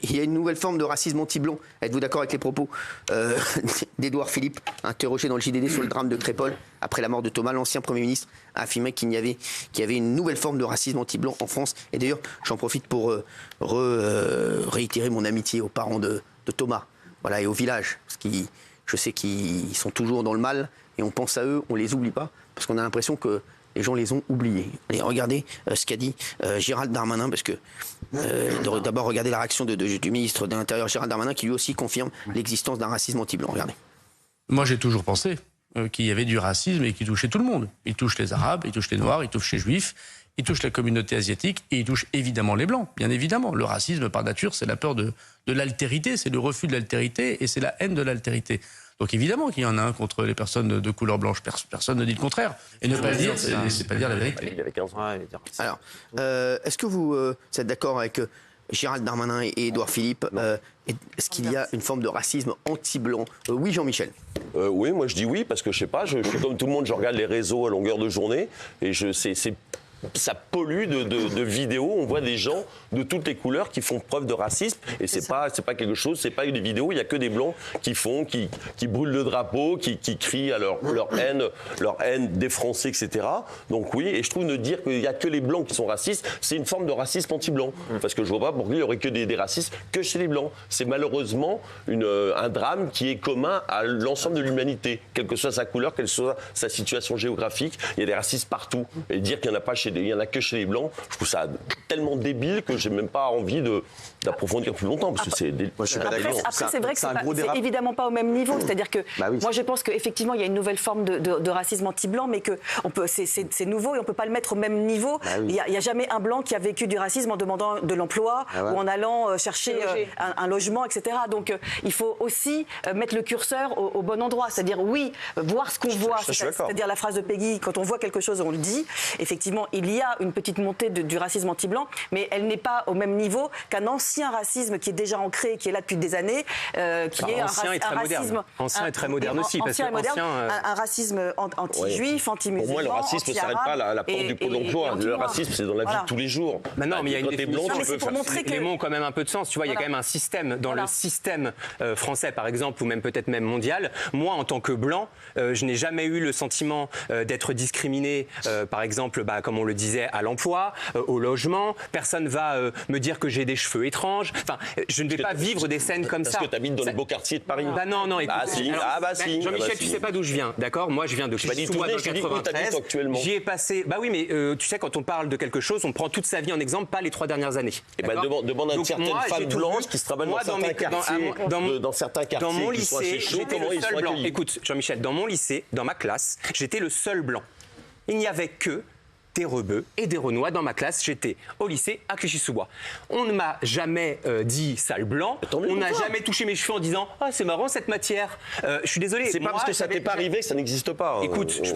il y a une nouvelle forme de racisme anti-blanc. Êtes-vous d'accord avec les propos d'Édouard Philippe, interrogé dans le JDD sur le drame de Crépol après la mort de Thomas, l'ancien Premier ministre a affirmé qu'il y avait une nouvelle forme de racisme anti-blanc en France. Et d'ailleurs, j'en profite pour réitérer mon amitié aux parents de Thomas, voilà, et au village, parce que je sais qu'ils sont toujours dans le mal et on pense à eux, on les oublie pas, parce qu'on a l'impression que les gens les ont oubliés. Et regardez ce qu'a dit Gérald Darmanin, parce que d'abord regardez la réaction du ministre de l'Intérieur Gérald Darmanin, qui lui aussi confirme l'existence d'un racisme anti-blanc. Regardez. Moi j'ai toujours pensé qu'il y avait du racisme et qui touchait tout le monde. Il touche les Arabes, il touche les Noirs, il touche les Juifs, il touche la communauté asiatique et il touche évidemment les Blancs, bien évidemment. Le racisme par nature c'est la peur de l'altérité, c'est le refus de l'altérité et c'est la haine de l'altérité. Donc évidemment qu'il y en a un contre les personnes de couleur blanche. Personne ne dit le contraire. Et ne pas le dire, c'est pas dire la vérité. Il avait 15 ans. Alors, est-ce que vous êtes d'accord avec Gérald Darmanin et Édouard Philippe est-ce qu'il y a une forme de racisme anti-blanc oui, Jean-Michel. Oui, moi je dis oui, parce que je sais pas, je suis comme tout le monde, je regarde les réseaux à longueur de journée, et ça pollue de vidéos. On voit des gens de toutes les couleurs qui font preuve de racisme et c'est pas quelque chose, c'est pas des vidéos, il y a que des blancs qui brûlent le drapeau, qui crient à leur haine des Français, etc. Donc oui, et je trouve de dire qu'il y a que les blancs qui sont racistes, c'est une forme de racisme anti-blanc. Parce que je vois pas pourquoi il y aurait que des racistes que chez les blancs. C'est malheureusement un drame qui est commun à l'ensemble de l'humanité, quelle que soit sa couleur, quelle que soit sa situation géographique. Il y a des racistes partout. Et dire qu'il n'y en a pas il y en a que chez les blancs, je trouve ça tellement débile que j'ai même pas envie d'approfondir plus longtemps parce que c'est moi je suis pas d'accord. Après c'est vrai que c'est évidemment pas au même niveau, c'est-à-dire que moi je pense qu'effectivement il y a une nouvelle forme de racisme anti-blanc, mais que c'est nouveau et on peut pas le mettre au même niveau. Il y a jamais un blanc qui a vécu du racisme en demandant de l'emploi ou en allant chercher un logement, etc. Donc il faut aussi mettre le curseur au bon endroit, c'est-à-dire voir ce qu'on voit, c'est-à-dire la phrase de Peggy, quand on voit quelque chose on le dit. Effectivement il y a une petite montée du racisme anti-blanc, mais elle n'est pas au même niveau qu'un ancien racisme qui est déjà ancré, qui est là depuis des années, qui est un racisme... Ancien et très moderne aussi. Un racisme anti-juif, anti-musulman, pour moi, le racisme ne s'arrête pas à la porte du pôle emploi. Le racisme, c'est dans la vie de tous les jours. Non, mais il y a une définition. Les mots ont quand même un peu de sens. Tu vois, il y a quand même un système. Dans le système français, par exemple, ou même peut-être même mondial, moi, en tant que blanc, je n'ai jamais eu le sentiment d'être discriminé, par exemple, comme on le disait, à l'emploi, au logement. Personne va me dire que j'ai des cheveux étranges. Enfin, je ne vais pas vivre des scènes comme ça. Parce que tu habites dans les beaux quartiers de Paris. Non, écoute. Si. Jean-Michel, tu sais pas d'où je viens, d'accord? Moi, je viens de Clichy-sous-Bois dans le 93. J'y ai passé. Oui, mais tu sais, quand on parle de quelque chose, on prend toute sa vie en exemple, pas les 3 dernières années. Demande à une certaine femme blanche qui se travaille dans certains quartiers. Dans mon lycée, j'étais le seul blanc. Écoute, Jean-Michel, dans mon lycée, dans ma classe, j'étais le seul blanc. Il n'y avait que des rebeux et des renois dans ma classe. J'étais au lycée à Clichy-sous-Bois. On ne m'a jamais dit sale blanc. On n'a jamais touché mes cheveux en disant « Ah, c'est marrant cette matière. Je suis désolé. » C'est pas parce que ça t'est pas arrivé que ça n'existe pas. Écoute, je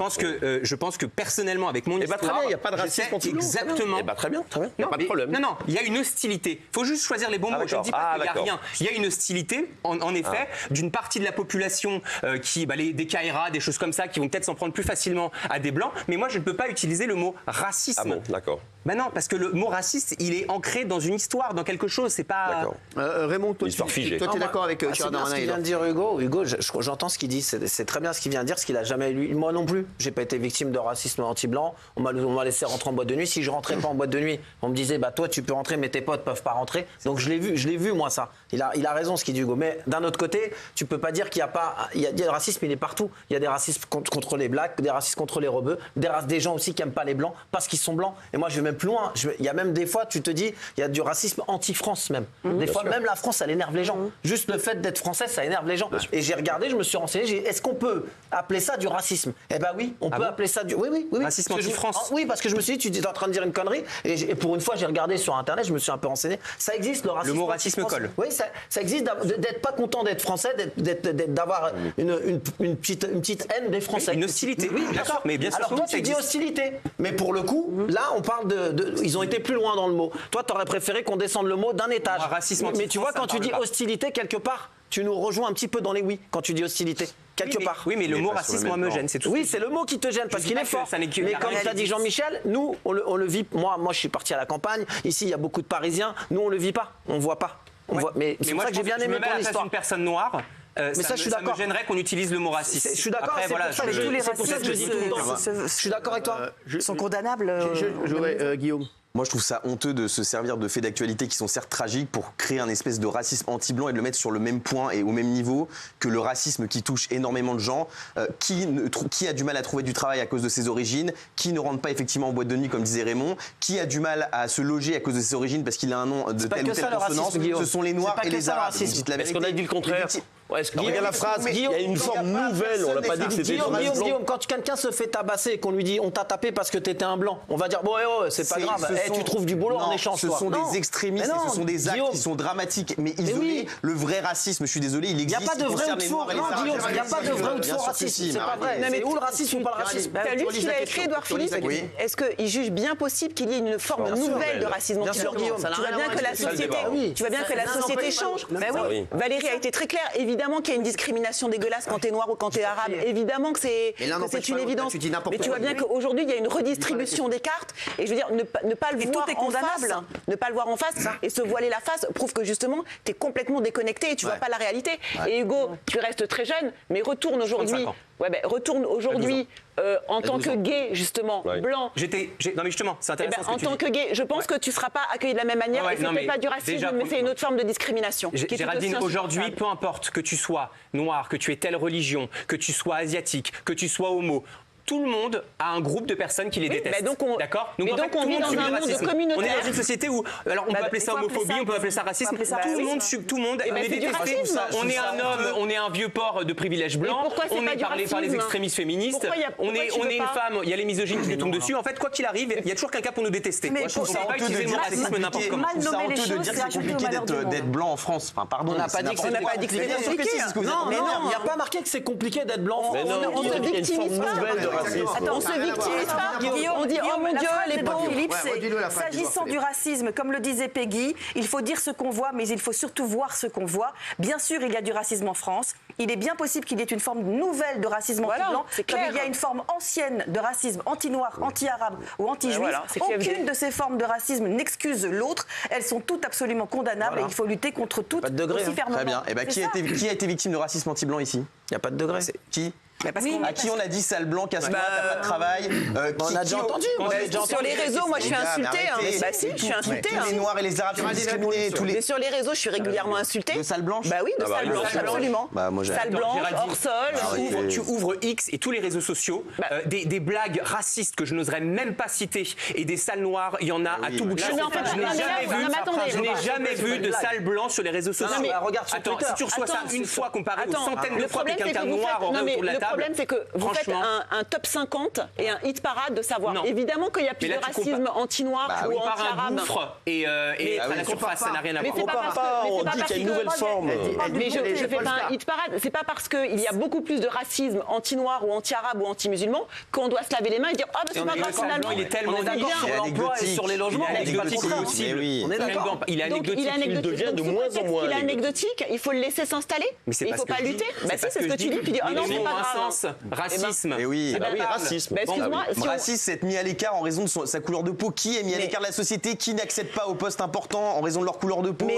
pense que personnellement, avec mon histoire... très bien, il n'y a pas de racisme anti-blanc. Exactement. Très bien. Il n'y a pas de problème. Non, il y a une hostilité. Il faut juste choisir les bons mots. Je ne dis pas qu'il n'y a rien. Il y a une hostilité, en effet, d'une partie de la population des Kaira, des choses comme ça, qui vont peut-être s'en prendre plus facilement à des blancs. Mais moi, je ne peux pas utiliser le mot racisme. Ah bon, d'accord. Non, parce que le mot raciste, il est ancré dans une histoire, dans quelque chose. C'est pas. Raymond, toi, tu es d'accord avec Gérald Darmanin? Ce qu'il vient de dire Hugo, j'entends ce qu'il dit. C'est très bien ce qu'il vient de dire, ce qu'il a jamais lu. Moi non plus, j'ai pas été victime de racisme anti-blanc. On m'a laissé rentrer en boîte de nuit. Si je rentrais pas en boîte de nuit, on me disait toi tu peux rentrer, mais tes potes peuvent pas rentrer. Donc je l'ai vu moi ça. Il a raison ce qu'il dit Hugo. Mais d'un autre côté, tu peux pas dire qu'il y a pas. Il y a le racisme, il est partout. Il y a des racismes contre les blacks, des racismes contre les rebeux, des gens aussi qui aiment pas les blancs parce qu'ils sont blancs. Et moi je vais même plus loin. Il y a même des fois, tu te dis, il y a du racisme anti-France même. Des fois, même la France, elle énerve les gens. Juste le fait d'être français, ça énerve les gens. Et j'ai regardé, je me suis renseigné, est-ce qu'on peut appeler ça du racisme? Eh ben oui, on peut appeler ça du... Oui. Racisme anti-France. Oui, parce que je me suis dit, tu es en train de dire une connerie. Et pour une fois, j'ai regardé sur Internet, je me suis un peu renseigné. Ça existe, le racisme. Le mot racisme colle. Oui, ça existe d'être pas content d'être français, d'avoir une petite haine des Français. Une hostilité. Oui, d'accord. Mais bien sûr. Alors toi, tu dis hostilité. Mais pour le coup, là, on parle ils ont été plus loin dans le mot. Toi, tu aurais préféré qu'on descende le mot d'un étage. Mais tu vois, quand tu dis hostilité, quelque part, tu nous rejoins un petit peu dans les quand tu dis hostilité. Quelque part. Oui, mais le mot racisme, moi, me gêne. C'est tout. Oui, c'est le mot qui te gêne parce qu'il est fort. Mais comme tu as dit Jean-Michel, nous, on le vit. Moi, je suis parti à la campagne. Ici, il y a beaucoup de Parisiens. Nous, on le vit pas. On voit pas. Mais c'est pour ça que j'ai bien aimé ton histoire. Une personne noire. Mais ça, je suis d'accord. Ça me gênerait qu'on utilise le mot raciste. Je suis d'accord. Après, voilà, tous les racistes, je suis d'accord avec toi. sont condamnables. Guillaume. Moi, je trouve ça honteux de se servir de faits d'actualité qui sont certes tragiques pour créer un espèce de racisme anti-blanc et de le mettre sur le même point et au même niveau que le racisme qui touche énormément de gens, qui a du mal à trouver du travail à cause de ses origines, qui ne rentre pas effectivement en boîte de nuit comme disait Raymond, qui a du mal à se loger à cause de ses origines parce qu'il a un nom de telle ou telle consonance. Ce sont les Noirs et les Arabes. Est-ce qu'on a dit le contraire? Regarde la phrase, il y a une forme nouvelle, on n'a pas dit que c'était Guillaume, quand quelqu'un se fait tabasser et qu'on lui dit on t'a tapé parce que t'étais un blanc, on va dire bon, c'est pas grave, tu trouves du boulot en échange. Ce sont des extrémistes, ce sont des actes qui sont dramatiques, mais isolés. Le vrai racisme, je suis désolé, il existe. Il n'y a pas de vrai ou de faux. Non, Guillaume, il n'y a pas de vrai ou de faux racisme. C'est pas vrai. C'est où le racisme ou pas le racisme? T'as lu ce qu'il a écrit, Édouard Philippe? Est-ce qu'il juge bien possible qu'il y ait une forme nouvelle de racisme anti-blanc? Tu vois bien que la société change. Valérie a été très claire. Évidemment qu'il y a une discrimination dégueulasse quand t'es noir ou quand t'es arabe. Évidemment que c'est une évidence. Mais tu vois bien qu'aujourd'hui, il y a une redistribution des cartes. Et je veux dire, ne pas le voir en face et se voiler la face prouve que justement, t'es complètement déconnecté et tu vois pas la réalité. Et Hugo, tu restes très jeune, mais retourne aujourd'hui. En tant que gay, justement, blanc. Non, mais justement, c'est intéressant. En tant que gay, je pense que tu ne seras pas accueilli de la même manière. Et c'est pas du racisme, mais c'est une autre forme de discrimination. Géraldine, aujourd'hui, peu importe que tu sois noir, que tu aies telle religion, que tu sois asiatique, que tu sois homo, tout le monde a un groupe de personnes qui les détestent. D'accord? Donc on vit dans un monde communautaire. On est dans une société où, alors on peut appeler ça homophobie, on peut appeler ça racisme. Tout le monde est détesté. On est un homme, on est un vieux porc de privilèges blancs. On est par les extrémistes féministes. On est une femme. Il y a les misogynes qui nous tombent dessus. En fait, quoi qu'il arrive, il y a toujours quelqu'un pour nous détester. Mais je ne sais pas utiliser le mot racisme n'importe comment. C'est honteux de dire que c'est compliqué d'être blanc en France. Enfin, pardon. On n'a pas dit que c'était compliqué. Non, il n'y a pas marqué que c'est compliqué d'être blanc. On se victimise pas. On dit oh mon Dieu les pauvres. S'agissant du racisme, comme le disait Peggy, il faut dire ce qu'on voit, mais il faut surtout voir ce qu'on voit. Bien sûr, il y a du racisme en France. Il est bien possible qu'il y ait une forme nouvelle de racisme anti-blanc, comme il y a une forme ancienne de racisme anti-noir, anti-arabe ou anti-juif. Aucune de ces formes de racisme n'excuse l'autre. Elles sont toutes absolument condamnables et il faut lutter contre toutes aussi fermement. Très bien. Et qui a été victime de racisme anti-blanc ici? Il n'y a pas de degré. Qui? À qui on a dit sale blanc, casse-toi, t'as pas de travail? On a déjà entendu. Sur les réseaux, moi je suis insultée. Je suis insultée. Tous les noirs et les arabes sont discriminés. Mais sur les réseaux, je suis régulièrement insultée. De sale blanche? Bah oui, de sale blanche, absolument. Sale blanche, hors sol. Tu ouvres X et tous les réseaux sociaux, des blagues racistes que je n'oserais même pas citer et des sales noirs, il y en a à tout bout de champ. Je n'ai jamais vu de sale blanc sur les réseaux sociaux. Attends, si tu reçois ça une fois comparé aux centaines de fois que quelqu'un noir aurait autour de la table. Le problème, c'est que vous faites un top 50 et un hit parade de savoir. Évidemment qu'il y a plus de racisme anti-noir ou anti-arabe. Un gouffre et à la surface, ça n'a rien à voir. On dit qu'il y a une nouvelle forme. Mais je ne fais pas un hit parade. C'est pas parce qu'il y a beaucoup plus de racisme anti-noir ou anti-arabe ou anti-musulman qu'on doit se laver les mains et dire ah c'est pas grave finalement. Il est tellement d'accord sur l'emploi et sur les logements. Il est anecdotique. On est d'accord. Il est anecdotique. Il devient de moins en moins. Il est anecdotique. Il faut le laisser s'installer. Il ne faut pas lutter. C'est ce que tu dis. Tu dis ah non c'est pas grave. Racisme. Et oui, racisme. Excuse-moi. Racisme, c'est être mis à l'écart en raison de sa couleur de peau. Qui est mis à l'écart de la société? Qui n'accède pas aux postes importants en raison de leur couleur de peau?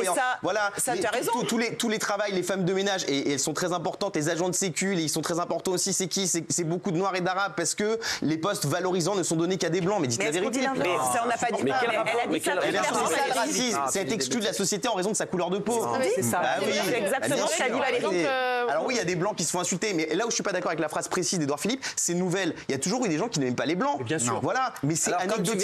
Voilà. Ça, tu as raison. Tous les travails, les femmes de ménage, et elles sont très importantes. Les agents de sécu, ils sont très importants aussi. C'est qui? C'est beaucoup de noirs et d'arabes parce que les postes valorisants ne sont donnés qu'à des blancs. Mais dites la vérité. Mais ça, on n'a pas dit. Mais quel rapport? C'est ça le racisme. C'est être exclu de la société en raison de sa couleur de peau. C'est ça. C'est exactement ce qu'a dit Valérie. Alors oui, il y a des blancs qui se font insulter, mais là où je suis pas d'accord avec la phrase précise d'Édouard Philippe, c'est nouvelle. Il y a toujours eu des gens qui n'aiment pas les blancs. Bien sûr. Voilà, mais c'est anecdotique.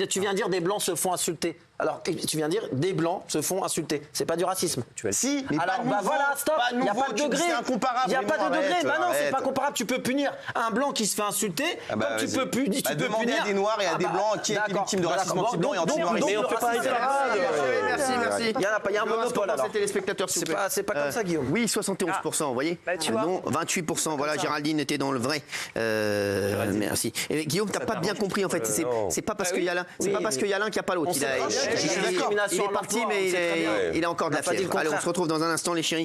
Tu viens de dire des blancs se font insulter. Alors, tu viens de dire des blancs se font insulter. C'est pas du racisme. Si, mais alors, pas nouveau, voilà, stop. Il n'y a pas de degré. C'est incomparable. Il n'y a pas de degré. Arrête, non, c'est pas comparable. Tu peux punir un blanc qui se fait insulter, comme tu peux punir. Demander à des noirs et à des blancs qui est victime de racisme anti-blanc et anti-noir. Mais on fait pas Merci. Il y a un monopole alors. Téléspectateurs, c'est pas comme ça, Guillaume. Oui, 71%, vous voyez. Non, 28%. Voilà, Géraldine était dans le vrai. Merci. Et Guillaume, t'as pas bien compris en fait. C'est pas parce qu'il y a l'un, c'est pas parce qu'il y a l'un qu'il n'y a pas l'autre. Il est parti, mais il a encore de la fièvre. Allez, on se retrouve dans un instant, les chéris.